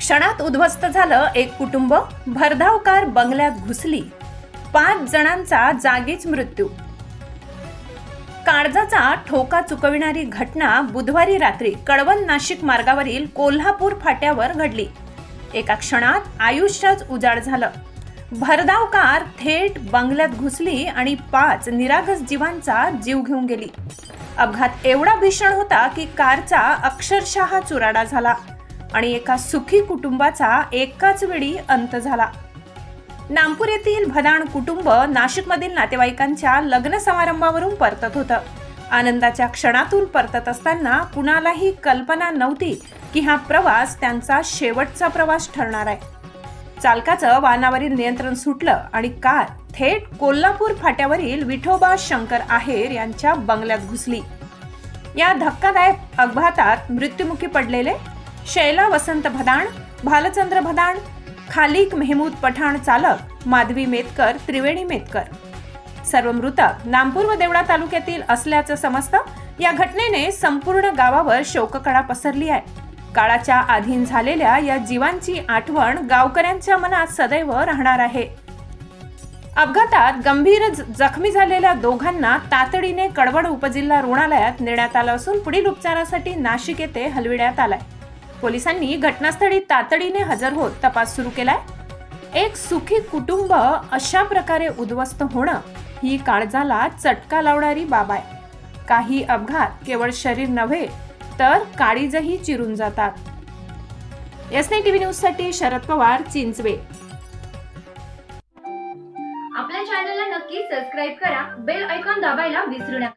क्षणात उद्ध्वस्त झालं एक कुटुंब, भरधाव कार बंगल्यात घुसली, 5 जणांचा जागीच मृत्यू। काळजाचा ठोका चुकविणारी घटना बुधवारी रात्री कळवण नाशिक मार्गावरील कोल्हापूर फाट्यावर घडली। एका क्षणात आयुष्यच उजाड झालं। भरधाव कार थेट बंगल्यात घुसली आणि 5 निरागस जीवांचा जीव घेऊन गेली। अपघात एवढा भीषण होता की कारचा अक्षरशः चुराडा झाला आणि एका सुखी कुटुंबाचा एकाच वेळी अंत झाला। नामपूर येथील भदाण कुटुंब नाशिकमधील नातेवाईकांच्या लग्न समारंभावरून परतत होतं। आनंदाच्या क्षणातून परतत असताना कुणालाही कल्पना नव्हती की हा प्रवास त्यांचा शेवटचा प्रवास ठरणार आहे। चालकाचं वाहनावरील नियंत्रण सुटलं आणि कार थेट कोल्हापूर फाट्यावरील विठोबा शंकर आहेर यांच्या बंगल्यात घुसली। या धक्कादायक अपघातात मृत्युमुखी पडलेले शैला वसंत भदाण, भालचंद्र भदाण, खालिक मेहमूद पठाण चालक, माधवी मेतकर, त्रिवेणी मेतकर। सर्व मृतक नामपूर व देवळा तालुक्यातील असल्याचं समजतं। या घटनेने संपूर्ण गावावर शोककळा पसरली आहे। काळाच्या अधीन झालेल्या या जीवांची आठवण गावकऱ्यांच्या मनात सदैव राहणार आहे। अपघातात गंभीर जखमी झालेल्या दोघांना तातडीने कळवण उपजिल्हा रुग्णालयात नेण्यात आलं असून पुढील उपचारासाठी नाशिक येथे हलविण्यात आलाय। पोलिसांनी घटनास्थळी तातडीने हजर होत तपास सुरू केलाय। एक सुखी कुटुंब अशा प्रकारे उद्ध्वस्त होणं ही काळजाला चटका लावणारी बाब आहे। काही अपघात केवळ शरीर नव्हे तर काळीजही चिरून जातात। एस9 टीव्ही न्यूज साठी शरद पवार, चिंचवे। आपल्या चॅनलला नक्की सबस्क्राइब करा, बेल आयकॉन दाबायला विसरू नका।